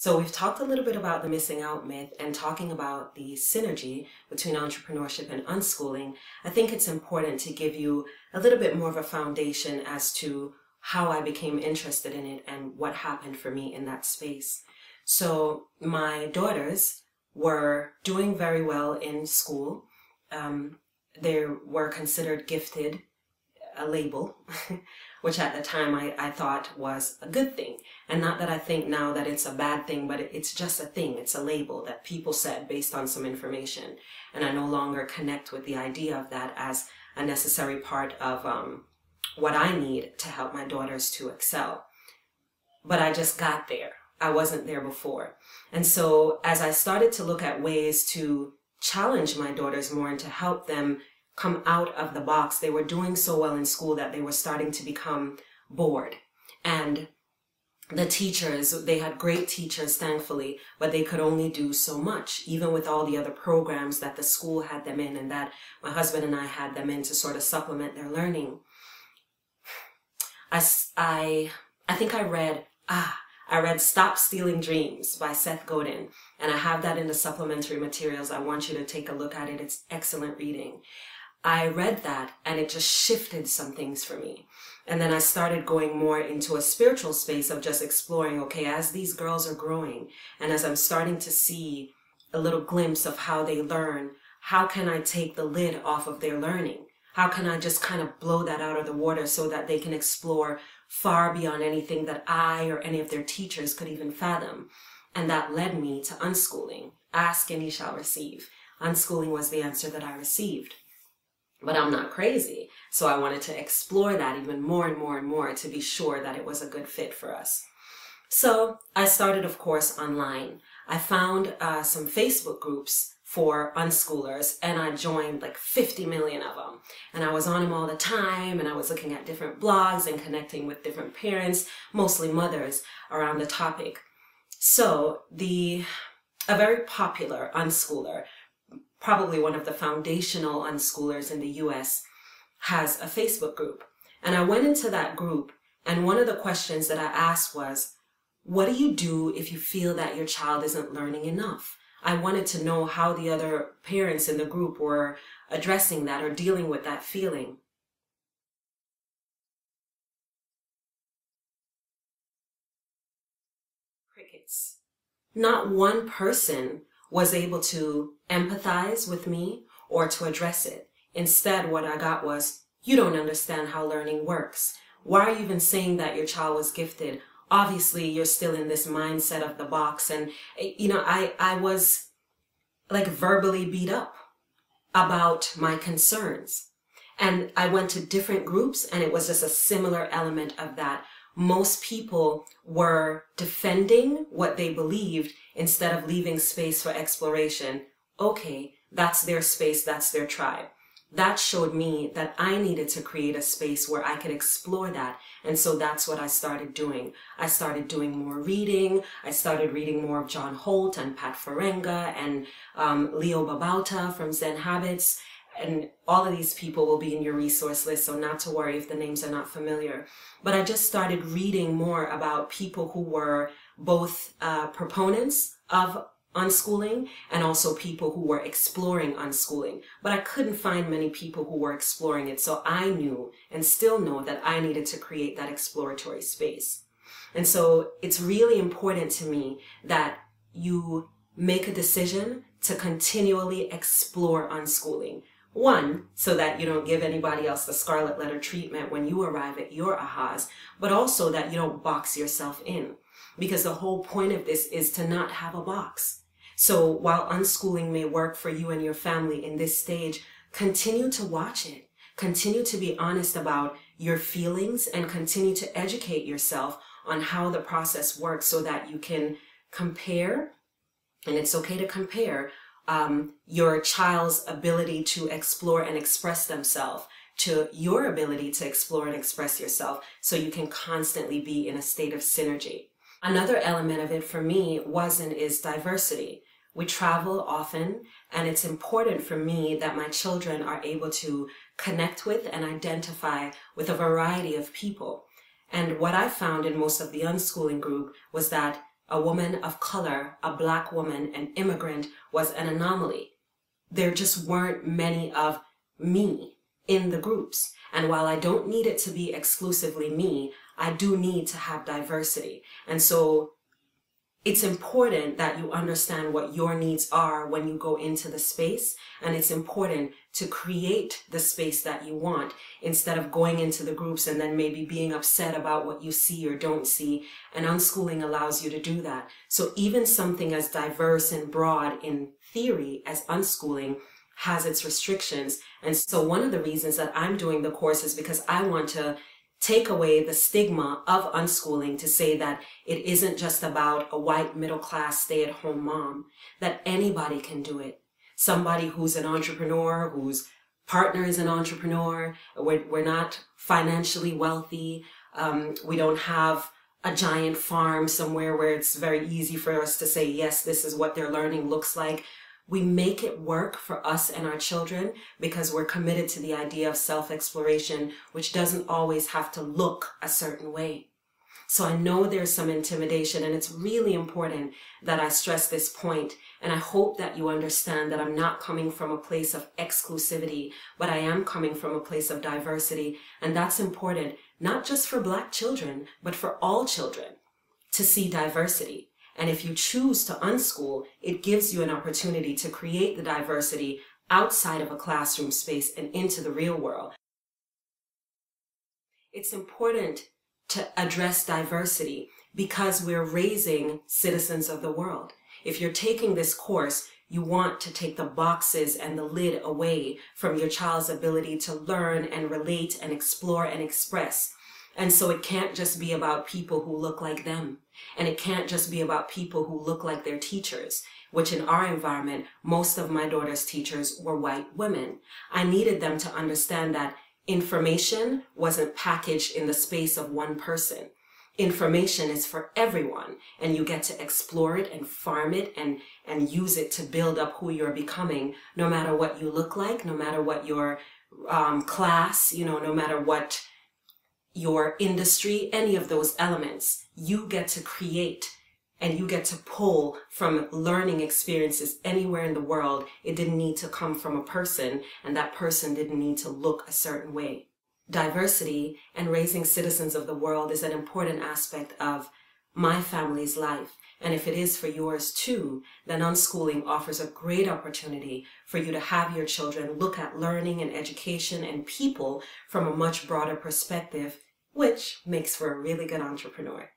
So we've talked a little bit about the missing out myth and talking about the synergy between entrepreneurship and unschooling. I think it's important to give you a little bit more of a foundation as to how I became interested in it and what happened for me in that space. So my daughters were doing very well in school. They were considered gifted, a label, which at the time I thought was a good thing. And not that I think now that it's a bad thing, but it's just a thing. It's a label that people said based on some information. And I no longer connect with the idea of that as a necessary part of what I need to help my daughters to excel. But I just got there. I wasn't there before. And so as I started to look at ways to challenge my daughters more and to help them come out of the box, they were doing so well in school that they were starting to become bored. And the teachers, they had great teachers, thankfully, but they could only do so much, even with all the other programs that the school had them in and that my husband and I had them in to sort of supplement their learning. I think I read Stop Stealing Dreams by Seth Godin, and I have that in the supplementary materials. I want you to take a look at it. It's excellent reading. I read that and it just shifted some things for me. And then I started going more into a spiritual space of just exploring, okay, as these girls are growing and as I'm starting to see a little glimpse of how they learn, how can I take the lid off of their learning? How can I just kind of blow that out of the water so that they can explore far beyond anything that I or any of their teachers could even fathom? And that led me to unschooling. Ask and ye shall receive. Unschooling was the answer that I received. But I'm not crazy. So I wanted to explore that even more and more and more to be sure that it was a good fit for us. So I started, of course, online. I found some Facebook groups for unschoolers and I joined like 50 million of them. And I was on them all the time and I was looking at different blogs and connecting with different parents, mostly mothers, around the topic. So a very popular unschooler, probably one of the foundational unschoolers in the US, has a Facebook group. And I went into that group and one of the questions that I asked was, what do you do if you feel that your child isn't learning enough? I wanted to know how the other parents in the group were addressing that or dealing with that feeling. Crickets. Not one person was able to empathize with me or to address it. Instead, what I got was, you don't understand how learning works. Why are you even saying that your child was gifted? Obviously, you're still in this mindset of the box. And, you know, I was like verbally beat up about my concerns. And I went to different groups and it was just a similar element of that. Most people were defending what they believed instead of leaving space for exploration. Okay, that's their space, that's their tribe. That showed me that I needed to create a space where I could explore that. And so that's what I started doing. I started doing more reading. I started reading more of John Holt and Pat Ferenga and Leo Babauta from Zen Habits. And all of these people will be in your resource list, so not to worry if the names are not familiar. But I just started reading more about people who were both proponents of unschooling and also people who were exploring unschooling. But I couldn't find many people who were exploring it, so I knew and still know that I needed to create that exploratory space. And so it's really important to me that you make a decision to continually explore unschooling. One, so that you don't give anybody else the scarlet letter treatment when you arrive at your ahas, but also that you don't box yourself in. Because the whole point of this is to not have a box. So while unschooling may work for you and your family in this stage, continue to watch it. Continue to be honest about your feelings and continue to educate yourself on how the process works so that you can compare, and it's okay to compare, your child's ability to explore and express themselves to your ability to explore and express yourself so you can constantly be in a state of synergy. Another element of it for me was and is diversity. We travel often, and it's important for me that my children are able to connect with and identify with a variety of people. And what I found in most of the unschooling group was that a woman of color, a Black woman, an immigrant was an anomaly. There just weren't many of me in the groups. And while I don't need it to be exclusively me, I do need to have diversity. And so it's important that you understand what your needs are when you go into the space. And it's important to create the space that you want instead of going into the groups and then maybe being upset about what you see or don't see. And unschooling allows you to do that. So even something as diverse and broad in theory as unschooling has its restrictions. And so one of the reasons that I'm doing the course is because I want to take away the stigma of unschooling, to say that it isn't just about a white middle-class stay-at-home mom, that anybody can do it. Somebody who's an entrepreneur, whose partner is an entrepreneur, we're not financially wealthy, we don't have a giant farm somewhere where it's very easy for us to say, yes, this is what their learning looks like. We make it work for us and our children because we're committed to the idea of self-exploration, which doesn't always have to look a certain way. So I know there's some intimidation, and it's really important that I stress this point. And I hope that you understand that I'm not coming from a place of exclusivity, but I am coming from a place of diversity. And that's important, not just for Black children, but for all children to see diversity. And if you choose to unschool, it gives you an opportunity to create the diversity outside of a classroom space and into the real world. It's important to address diversity because we're raising citizens of the world. If you're taking this course, you want to take the boxes and the lid away from your child's ability to learn and relate and explore and express. And so it can't just be about people who look like them. And it can't just be about people who look like their teachers, which in our environment, most of my daughter's teachers were white women. I needed them to understand that information wasn't packaged in the space of one person. Information is for everyone, and you get to explore it and farm it and use it to build up who you're becoming, no matter what you look like, no matter what your class, no matter what your industry, any of those elements. You get to create and you get to pull from learning experiences anywhere in the world. It didn't need to come from a person, and that person didn't need to look a certain way. Diversity and raising citizens of the world is an important aspect of my family's life. And if it is for yours too, then unschooling offers a great opportunity for you to have your children look at learning and education and people from a much broader perspective, which makes for a really good entrepreneur.